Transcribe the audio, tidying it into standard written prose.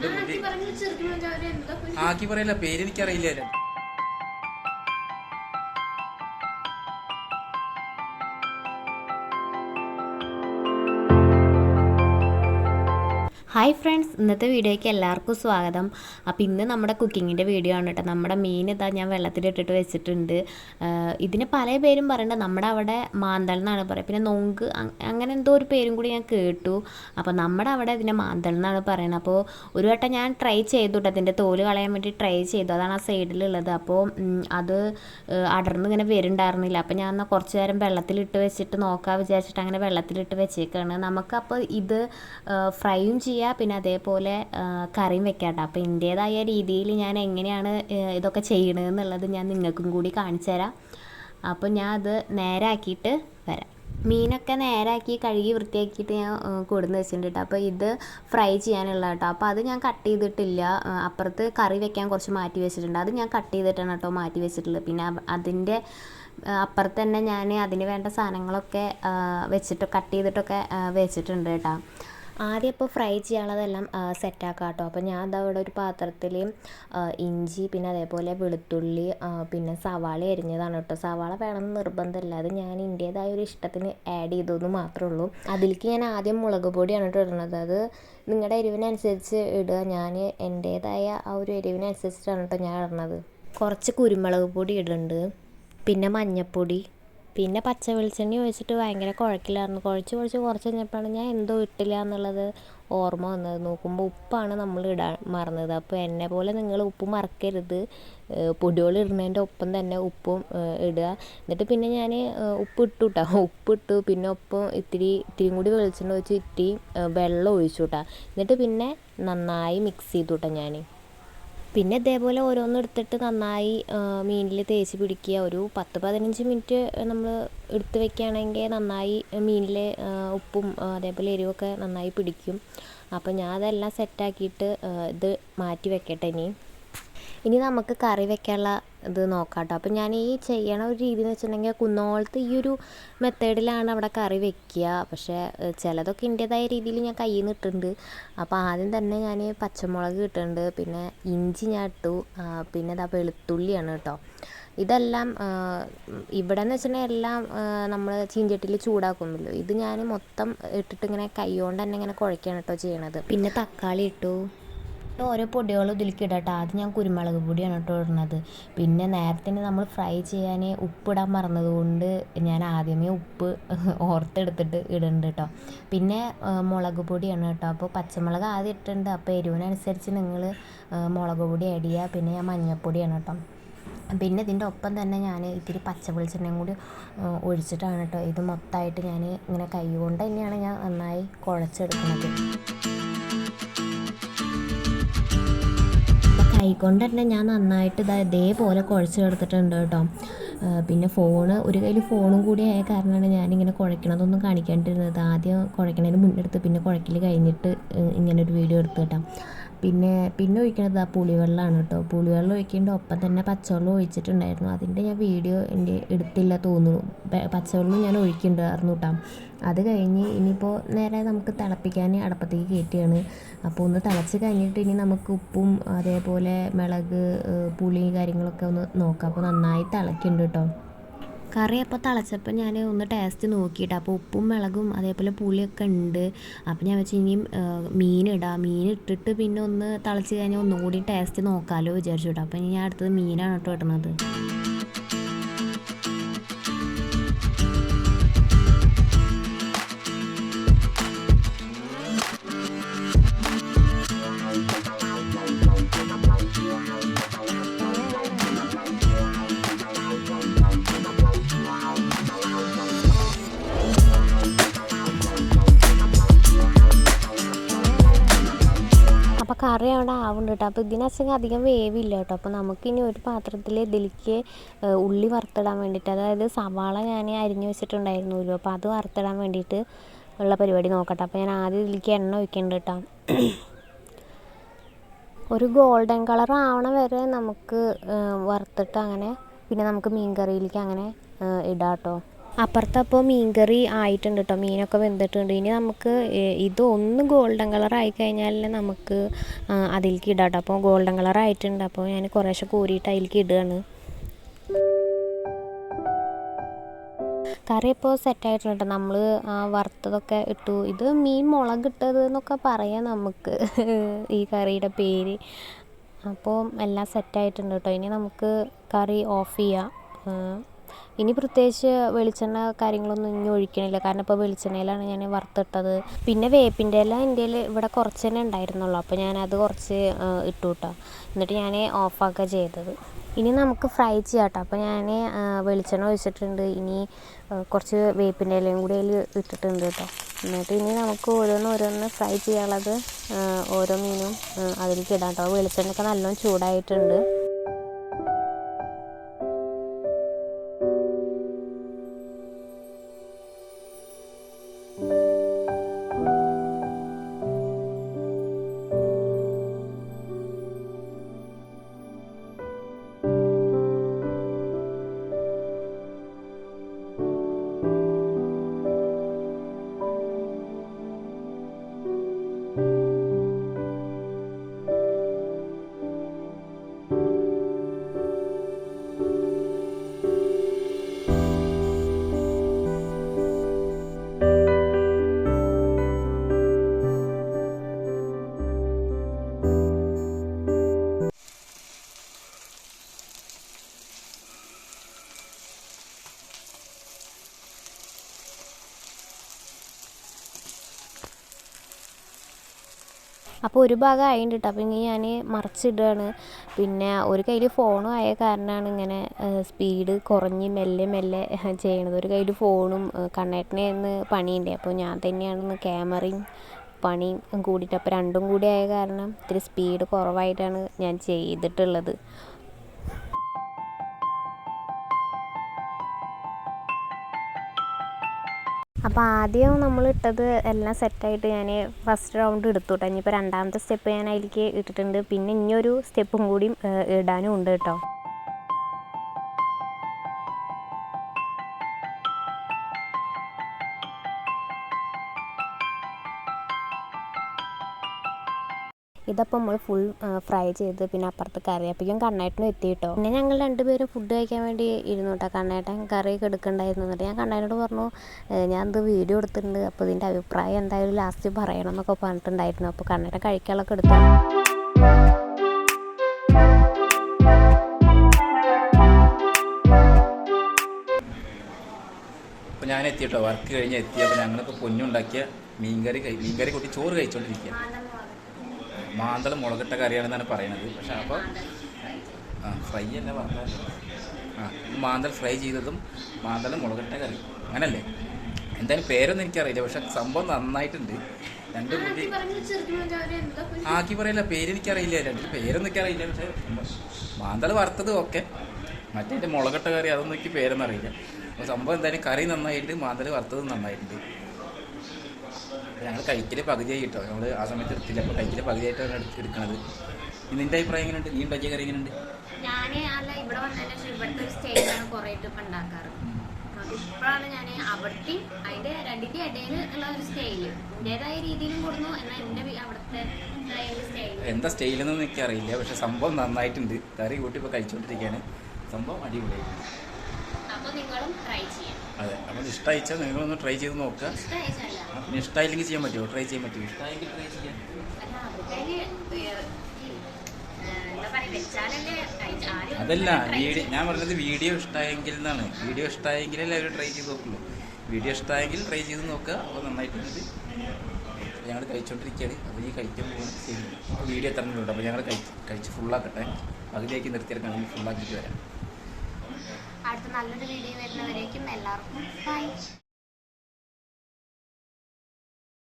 രണ്ട് കുട്ടി ആക്കി പറയില്ല, പേര് എനിക്കറിയില്ല. ഹായ് ഫ്രണ്ട്സ്, ഇന്നത്തെ വീഡിയോയ്ക്ക് എല്ലാവർക്കും സ്വാഗതം. അപ്പോൾ ഇന്ന് നമ്മുടെ കുക്കിങ്ങിൻ്റെ വീഡിയോ ആണ് കേട്ടോ. നമ്മുടെ മീൻ ഇതാ ഞാൻ വെള്ളത്തിലിട്ടിട്ട് വെച്ചിട്ടുണ്ട്. ഇതിന് പല പേരും പറയുന്നുണ്ട്. നമ്മുടെ അവിടെ മാന്തൽ എന്നാണ് പറയുക, പിന്നെ നൊങ്ക് അങ്ങനെ എന്തോ ഒരു പേരും കൂടി ഞാൻ കേട്ടു. അപ്പോൾ നമ്മുടെ അവിടെ ഇതിനെ മാന്തൽ എന്നാണ് പറയുന്നത്. അപ്പോൾ ഒരു വട്ടം ഞാൻ ട്രൈ ചെയ്തു കേട്ടോ, അതിൻ്റെ തോല് കളയാൻ വേണ്ടി ട്രൈ ചെയ്തു. അതാണ് ആ സൈഡിലുള്ളത്. അപ്പോൾ അത് അടർന്ന് ഇങ്ങനെ വരുന്നുണ്ടായിരുന്നില്ല. അപ്പോൾ ഞാൻ എന്നാൽ കുറച്ച് നേരം വെള്ളത്തിലിട്ട് വെച്ചിട്ട് നോക്കാൻ വിചാരിച്ചിട്ട് അങ്ങനെ വെള്ളത്തിലിട്ട് വെച്ചേക്കാണ്. നമുക്കപ്പോൾ ഇത് ഫ്രൈയും ചെയ്യാം, പിന്നെ അതേപോലെ കറിയും വെക്കാം കേട്ടോ. അപ്പോൾ എൻ്റേതായ രീതിയിൽ ഞാൻ എങ്ങനെയാണ് ഇതൊക്കെ ചെയ്യണതെന്നുള്ളത് ഞാൻ നിങ്ങൾക്കും കൂടി കാണിച്ചു തരാം. അപ്പോൾ ഞാൻ അത് നേരാക്കിയിട്ട് വരാം. മീനൊക്കെ നേരാക്കി കഴുകി വൃത്തിയാക്കിയിട്ട് ഞാൻ കൊടുന്ന് വെച്ചിട്ടുണ്ട് കേട്ടോ. അപ്പോൾ ഇത് ഫ്രൈ ചെയ്യാനുള്ള കേട്ടോ. അപ്പോൾ അത് ഞാൻ കട്ട് ചെയ്തിട്ടില്ല. അപ്പുറത്ത് കറി വെക്കാൻ കുറച്ച് മാറ്റി വെച്ചിട്ടുണ്ട്. അത് ഞാൻ കട്ട് ചെയ്തിട്ടാണ് കേട്ടോ മാറ്റി വെച്ചിട്ടുള്ളത്. പിന്നെ അതിൻ്റെ അപ്പുറത്ത് തന്നെ ഞാൻ അതിന് വേണ്ട സാധനങ്ങളൊക്കെ വെച്ചിട്ട് കട്ട് ചെയ്തിട്ടൊക്കെ വെച്ചിട്ടുണ്ട് കേട്ടോ. ആദ്യം ഇപ്പോൾ ഫ്രൈ ചെയ്യാനുള്ളതെല്ലാം സെറ്റാക്കാം കേട്ടോ. അപ്പോൾ ഞാൻ എന്താ ഇവിടെ ഒരു പാത്രത്തിൽ ഇഞ്ചി, പിന്നെ അതേപോലെ വെളുത്തുള്ളി, പിന്നെ സവാള അരിഞ്ഞതാണ് കേട്ടോ. സവാള വേണമെന്ന് നിർബന്ധമില്ല, അത് ഞാൻ എൻ്റേതായ ഒരു ഇഷ്ടത്തിന് ആഡ് ചെയ്തതെന്ന് മാത്രമേ ഉള്ളൂ. അതിലേക്ക് ഞാൻ ആദ്യം മുളക് പൊടിയാണ് കേട്ടോ ഇടുന്നത്. അത് നിങ്ങളുടെ എരിവിനനുസരിച്ച് ഇടുക. ഞാൻ എൻ്റേതായ ആ ഒരു എരിവിനനുസരിച്ചിട്ടാണ് കേട്ടോ ഞാൻ ഇടുന്നത്. കുറച്ച് കുരുമുളക് പൊടി ഇടുന്നുണ്ട്, പിന്നെ മഞ്ഞൾപ്പൊടി, പിന്നെ പച്ച വെളിച്ചെണ്ണ ഒഴിച്ചിട്ട് ഭയങ്കര കുഴക്കില്ലായിരുന്നു. കുറച്ച് കഴിഞ്ഞപ്പോഴാണ് ഞാൻ എന്തോ ഇട്ടില്ല എന്നുള്ളത് ഓർമ്മ വന്നത്. നോക്കുമ്പോൾ ഉപ്പാണ് നമ്മൾ ഇടാൻ മറന്നത്. അപ്പോൾ എന്നെ പോലെ നിങ്ങൾ ഉപ്പ് മറക്കരുത്. പൊടികൾ ഇടുന്നതിൻ്റെ ഒപ്പം തന്നെ ഉപ്പും ഇടുക. എന്നിട്ട് പിന്നെ ഞാൻ ഉപ്പ് ഇട്ടു കേട്ടോ. ഉപ്പിട്ടു, പിന്നെ ഒപ്പം ഇത്തിരിയും കൂടി വെളിച്ചെണ്ണ ഒഴിച്ച് ഇത്തിരി വെള്ളം ഒഴിച്ചു കേട്ടോ. എന്നിട്ട് പിന്നെ നന്നായി മിക്സ് ചെയ്തു കേട്ടോ ഞാൻ. പിന്നെ ഇതേപോലെ ഓരോന്നും എടുത്തിട്ട് നന്നായി മീനിൽ തേച്ച് പിടിക്കുക. ഒരു 10-15 മിനിറ്റ് നമ്മൾ എടുത്ത് വെക്കുകയാണെങ്കിൽ നന്നായി മീനിൽ ഉപ്പും അതേപോലെ എരിവൊക്കെ നന്നായി പിടിക്കും. അപ്പോൾ ഞാൻ അതെല്ലാം സെറ്റാക്കിയിട്ട് ഇത് മാറ്റി വെക്കട്ടെ. ഇനി നമുക്ക് കറി വെക്കാനുള്ള ഇത് നോക്കാം കേട്ടോ. അപ്പോൾ ഞാൻ ഈ ചെയ്യണ ഒരു രീതി എന്ന് വെച്ചിട്ടുണ്ടെങ്കിൽ കുന്നോളത്ത് ഈ ഒരു മെത്തേഡിലാണ് അവിടെ കറി വെക്കുക. പക്ഷേ ചിലതൊക്കെ എൻ്റേതായ രീതിയിൽ ഞാൻ കയ്യിൽ നിന്ന് ഇട്ടിട്ടുണ്ട്. അപ്പോൾ ആദ്യം തന്നെ ഞാൻ പച്ചമുളക് ഇട്ടിട്ടുണ്ട്, പിന്നെ ഇഞ്ചി ഞാൻ ഇട്ടു, പിന്നെ ഇതാ വെളുത്തുള്ളിയാണ് കേട്ടോ. ഇതെല്ലാം ഇവിടെ എന്ന് വെച്ചിട്ടുണ്ടെങ്കിൽ എല്ലാം നമ്മൾ ചീഞ്ചട്ടിയിൽ ചൂടാക്കുമല്ലോ. ഇത് ഞാൻ മൊത്തം ഇട്ടിട്ട് ഇങ്ങനെ കൈ കൊണ്ട് തന്നെ ഇങ്ങനെ കുഴയ്ക്കാണ് കേട്ടോ ചെയ്യണത്. പിന്നെ തക്കാളി ഇട്ടു. ഓരോ പൊടികളും ഇതിലേക്ക് ഇടാം കേട്ടോ. ആദ്യം ഞാൻ കുരുമുളക് പൊടിയാണ് കേട്ടോ ഇടുന്നത്. പിന്നെ നേരത്തെ നമ്മൾ ഫ്രൈ ചെയ്യാൻ ഉപ്പിടാൻ മറന്നതുകൊണ്ട് ഞാൻ ആദ്യമേ ഉപ്പ് ഓർത്തെടുത്തിട്ട് ഇടുന്നുണ്ട് കേട്ടോ. പിന്നെ മുളക് പൊടിയാണ് കേട്ടോ. അപ്പോൾ പച്ചമുളക് ആദ്യം ഇട്ടിട്ടുണ്ട്. അപ്പോൾ എരിവിനനുസരിച്ച് നിങ്ങൾ മുളക് പൊടി ആഡ് ചെയ്യുക. പിന്നെ ഞാൻ മഞ്ഞൾപ്പൊടിയാണ് കേട്ടോ. പിന്നെ ഇതിൻ്റെ ഒപ്പം തന്നെ ഞാൻ ഇത്തിരി പച്ച വെളിച്ചെണ്ണയും കൂടി ഒഴിച്ചിട്ടാണ് കേട്ടോ ഇത് മൊത്തമായിട്ട് ഞാൻ ഇങ്ങനെ കൈ കൊണ്ട് തന്നെയാണ് ഞാൻ നന്നായി കുഴച്ചെടുക്കുന്നത്. കൈകൊണ്ട് തന്നെ ഞാൻ നന്നായിട്ട് ഇതേപോലെ കുഴച്ചെടുത്തിട്ടുണ്ട് കേട്ടോ. പിന്നെ ഒരു കയ്യിൽ ഫോണും കൂടി ആയ കാരണമാണ് ഞാനിങ്ങനെ കുഴക്കണതൊന്നും കാണിക്കാണ്ടിരുന്നത്. ആദ്യം കുഴക്കണതിന് മുന്നെടുത്ത് പിന്നെ കുഴക്കൽ കഴിഞ്ഞിട്ട് ഇങ്ങനൊരു വീഡിയോ എടുത്തു കേട്ടോ. പിന്നെ ഒഴിക്കണത് പുളിവെള്ളമാണ് കേട്ടോ. പുളിവെള്ളം ഒഴിക്കേണ്ട ഒപ്പം തന്നെ പച്ചവെള്ളം ഒഴിച്ചിട്ടുണ്ടായിരുന്നു. അതിൻ്റെ ഞാൻ വീഡിയോ എൻ്റെ എടുത്തില്ല തോന്നുന്നു. പച്ചവെള്ളം ഞാൻ ഒഴിക്കുന്നുണ്ടായിരുന്നു കേട്ടോ. അത് കഴിഞ്ഞ് ഇനിയിപ്പോൾ നേരെ നമുക്ക് തിളപ്പിക്കാൻ അടുപ്പത്തേക്ക് കയറ്റുകയാണ്. അപ്പോൾ ഒന്ന് തിളച്ച് കഴിഞ്ഞിട്ട് ഇനി നമുക്ക് ഉപ്പും അതേപോലെ മിളക്, പുളി കാര്യങ്ങളൊക്കെ ഒന്ന് നോക്കാം. അപ്പോൾ നന്നായി തിളയ്ക്കുന്നുണ്ട് കേട്ടോ. കറി അപ്പോൾ തിളച്ചപ്പോൾ ഞാൻ ഒന്ന് ടേസ്റ്റ് നോക്കിയിട്ട് അപ്പോൾ ഉപ്പും മിളകും അതേപോലെ പുളിയൊക്കെ ഉണ്ട്. അപ്പോൾ ഞാൻ വെച്ച് ഇനിയും മീനിടാം. ഇട്ടിട്ട് പിന്നെ ഒന്ന് തിളച്ച് കഴിഞ്ഞാൽ ഒന്നുകൂടി ടേസ്റ്റ് നോക്കാമല്ലോ വിചാരിച്ചു കേട്ടോ. അപ്പോൾ ഞാൻ അടുത്തത് മീനാണ് കേട്ടോ ഇടുന്നത്. അപ്പോൾ കറി അവിടെ ആവുന്നുണ്ട് കേട്ടോ. അപ്പോൾ ഇതിനകത്ത് അധികം വേവില്ല കേട്ടോ. അപ്പോൾ നമുക്കിനി ഒരു പാത്രത്തിൽ ഇതിലേക്ക് ഉള്ളി വറുത്തിടാൻ വേണ്ടിയിട്ട്, അതായത് സവാള ഞാൻ അരിഞ്ഞ് വെച്ചിട്ടുണ്ടായിരുന്നല്ലോ, അപ്പോൾ അത് വറുത്തിടാൻ വേണ്ടിയിട്ട് ഉള്ള പരിപാടി നോക്കട്ടെ. അപ്പോൾ ഞാൻ ആദ്യം ഇതിലേക്ക് എണ്ണ ഒഴിക്കുന്നുണ്ട് കേട്ടോ. ഒരു ഗോൾഡൻ കളർ ആവണ വരെ നമുക്ക് വറുത്തിട്ട് അങ്ങനെ പിന്നെ നമുക്ക് മീൻ കറിയിലേക്ക് അങ്ങനെ ഇടാം കേട്ടോ. അപ്പുറത്തപ്പോൾ മീൻകറി ആയിട്ടുണ്ട് കേട്ടോ, മീനൊക്കെ വെന്തിട്ടുണ്ട്. ഇനി നമുക്ക് ഇതൊന്ന് ഗോൾഡൻ കളർ ആയിക്കഴിഞ്ഞാൽ നമുക്ക് അതിലേക്ക് ഇടാം കേട്ടോ. അപ്പോൾ ഗോൾഡൻ കളർ ആയിട്ടുണ്ട്, അപ്പോൾ ഞാൻ കുറേശ്ശെ കോരിയിട്ട് അതിലേക്ക് ഇടുകയാണ്. കറി ഇപ്പോൾ സെറ്റായിട്ടുണ്ട്. നമ്മൾ വറുത്തതൊക്കെ ഇട്ടു. ഇത് മീൻ മുളകിട്ടത് എന്നൊക്കെ പറയാം നമുക്ക് ഈ കറിയുടെ പേര്. അപ്പോൾ എല്ലാം സെറ്റായിട്ടുണ്ട് കേട്ടോ. ഇനി നമുക്ക് കറി ഓഫ് ചെയ്യാം. ഇനി പ്രത്യേകിച്ച് വെളിച്ചെണ്ണ കാര്യങ്ങളൊന്നും ഇനി ഒഴിക്കണില്ല, കാരണം ഇപ്പോൾ വെളിച്ചെണ്ണയിലാണ് ഞാൻ വറുത്തിട്ടത്. പിന്നെ വേപ്പിൻ്റെ ഇല എൻ്റെ ഇവിടെ കുറച്ച് തന്നെ ഉണ്ടായിരുന്നുള്ളൂ, അപ്പോൾ ഞാനത് കുറച്ച് ഇട്ടു കേട്ടോ. എന്നിട്ട് ഞാൻ ഓഫാക്കുക ചെയ്തത്. ഇനി നമുക്ക് ഫ്രൈ ചെയ്യാം കേട്ടോ. അപ്പോൾ ഞാൻ വെളിച്ചെണ്ണ ഒഴിച്ചിട്ടുണ്ട്. ഇനി കുറച്ച് വേപ്പിൻ്റെ ഇലയും കൂടി അതിൽ ഇട്ടിട്ടുണ്ട് കേട്ടോ. എന്നിട്ട് ഇനി നമുക്ക് ഓരോന്ന് ഫ്രൈ ചെയ്യാനുള്ളത് ഓരോ മീനും അതിലേക്ക് ഇടാം കേട്ടോ. വെളിച്ചെണ്ണയൊക്കെ നല്ലോണം ചൂടായിട്ടുണ്ട്. അപ്പോൾ ഒരു ഭാഗം ആയിട്ടുണ്ട് കേട്ടോ. അപ്പോൾ ഇനി ഞാൻ മറിച്ചിടുകയാണ്. പിന്നെ ഒരു കയ്യിൽ ഫോണും ആയ കാരണമാണ് ഇങ്ങനെ സ്പീഡ് കുറഞ്ഞ് മെല്ലെ ചെയ്യണത്. ഒരു കയ്യിൽ ഫോണും കണ്ണേട്ടനെ ഇന്ന് പണിയുണ്ട്, അപ്പോൾ ഞാൻ തന്നെയാണ് ക്യാമറയും പണിയും കൂടിയിട്ട്. അപ്പോൾ രണ്ടും കൂടി ആയ കാരണം ഇത്തിരി സ്പീഡ് കുറവായിട്ടാണ് ഞാൻ ചെയ്തിട്ടുള്ളത്. അപ്പോൾ ആദ്യം നമ്മളിട്ടത് എല്ലാം സെറ്റായിട്ട് ഞാൻ ഫസ്റ്റ് റൗണ്ട് എടുത്തു കേട്ടോ. ഇനിയിപ്പോൾ രണ്ടാമത്തെ സ്റ്റെപ്പ് ഞാൻ അതിലേക്ക് ഇട്ടിട്ടുണ്ട്. പിന്നെ ഇനിയൊരു സ്റ്റെപ്പും കൂടി ഇടാനും ഉണ്ട് കേട്ടോ. ഇതപ്പോൾ നമ്മൾ ഫുൾ ഫ്രൈ ചെയ്ത് പിന്നെ അപ്പുറത്ത് കറി അപ്പോഴേക്കും കണ്ണേട്ടനും എത്തി കേട്ടോ. പിന്നെ ഞങ്ങൾ രണ്ടുപേരും ഫുഡ് കഴിക്കാൻ വേണ്ടി ഇരുന്നു കേട്ടോ. കണ്ണേട്ടൻ കറിയൊക്കെ എടുക്കണ്ടായിരുന്നു. എന്നിട്ട് ഞാൻ കണ്ണേട്ടനോട് പറഞ്ഞു, ഞാൻ ഇത് വീഡിയോ എടുത്തിട്ടുണ്ട്, അപ്പോൾ ഇതിൻ്റെ അഭിപ്രായം എന്തായാലും ലാസ്റ്റ് പറയണം എന്നൊക്കെ പറഞ്ഞിട്ടുണ്ടായിരുന്നു. അപ്പോൾ കണ്ണേട്ടൻ കഴിക്കാനൊക്കെ എടുത്തു. അപ്പോൾ ഞാൻ എത്തി കേട്ടോ, വർക്ക് കഴിഞ്ഞ് എത്തി. അപ്പോൾ ഞങ്ങളിപ്പോൾ പൊന്നുണ്ടാക്കിയ മീൻകറി കൂട്ടി ചോറ് കഴിച്ചുകൊണ്ടിരിക്കുക. മാന്തളം മുളകിട്ട കറിയാണെന്നാണ് പറയുന്നത്. പക്ഷെ അപ്പോൾ ഫ്രൈ അല്ല പറഞ്ഞാൽ മാന്തൽ ഫ്രൈ ചെയ്തതും മാന്തളം മുളകിട്ട കറി അങ്ങനല്ലേ, എന്തായാലും പേരൊന്നും എനിക്കറിയില്ല. പക്ഷെ സംഭവം നന്നായിട്ടുണ്ട്. രണ്ട് കൂട്ടി ആക്കി പറയില്ല, പേരെനിക്കറിയില്ല, രണ്ട് പേരൊന്നും എനിക്കറിയില്ല. പക്ഷേ മാന്തൽ വറുത്തത് ഓക്കെ, മറ്റേ മുളകിട്ട കറി അതൊന്നും എനിക്ക് പേരൊന്നും അറിയില്ല. അപ്പോൾ സംഭവം എന്തായാലും കറി നന്നായിട്ടുണ്ട്, മാന്തൽ വറുത്തതും നന്നായിട്ടുണ്ട്. ഞങ്ങൾ കഴിക്കൽ പകുതിയായി കിട്ടോ, നമ്മൾ ആ സമയത്ത് എടുത്തില്ല. അപ്പോൾ കഴിക്കൽ പകുതിയായിട്ടാണ് എടുക്കുന്നത്. നിന്റെ അഭിപ്രായം എങ്ങനെയുണ്ട്? നീ ഉണ്ടാക്കിയ കറി എങ്ങനെയുണ്ട്? ഇവിടെ വന്നതിന് ശേഷം ഇവിടുത്തെ ഒരു സ്റ്റൈലാണ് കുറേ ഇപ്പം ഉണ്ടാക്കാറ്. ഇപ്പോഴാണ് ഞാൻ അവിടുത്തെ അതിൻ്റെ രണ്ടിൻ്റെ ഇടയിൽ ഉള്ള ഒരു സ്റ്റൈല് എൻ്റേതായ രീതിയിലും കൊടുന്നു. എന്നാൽ എൻ്റെ അവിടുത്തെ എന്താ സ്റ്റൈലെന്നൊന്നും എനിക്കറിയില്ല. പക്ഷെ സംഭവം നന്നായിട്ടുണ്ട്. കറി കൂട്ടി ഇപ്പോൾ കഴിച്ചുകൊണ്ടിരിക്കുകയാണ്. സംഭവം അടിപൊളിയായിട്ടുണ്ട്. അപ്പോൾ നിങ്ങളും ട്രൈ ചെയ്യാം. അതെ, അപ്പോൾ ഇഷ്ടമായിച്ചാൽ നിങ്ങളൊന്ന് ട്രൈ ചെയ്ത് നോക്കുക. പിന്നെ ഇഷ്ടമായില്ലെങ്കിൽ ചെയ്യാൻ പറ്റുമോ? ട്രൈ ചെയ്യാൻ പറ്റുമോ? ഇഷ്ടമായെങ്കിൽ ട്രൈ ചെയ്യാം. അതല്ല ഞാൻ പറഞ്ഞത് വീഡിയോ ഇഷ്ടമായെങ്കിൽ എന്നാണ്. വീഡിയോ ഇഷ്ടമായെങ്കിൽ എല്ലാവരും ട്രൈ ചെയ്ത് നോക്കുള്ളൂ. വീഡിയോ ഇഷ്ടമായെങ്കിൽ ട്രൈ ചെയ്ത് നോക്കുക. അപ്പോൾ നന്നായിട്ടുണ്ട്. ഞങ്ങൾ കഴിച്ചുകൊണ്ടിരിക്കുകയാണ്. അപ്പോൾ ഈ കഴിക്കാൻ പോകുന്നത് ശരി. അപ്പോൾ വീഡിയോ എത്ര ഉണ്ട്. അപ്പോൾ ഞങ്ങൾ കഴിച്ച് ഫുള്ളാക്കട്ടെ. പകുതിയാക്കി നിർത്തിയെടുക്കാൻ ഫുള്ളാക്കിയിട്ട് വരാം. അടുത്ത നല്ലൊരു വീഡിയോ വരുന്നവരേക്കും എല്ലാവർക്കും ബൈ.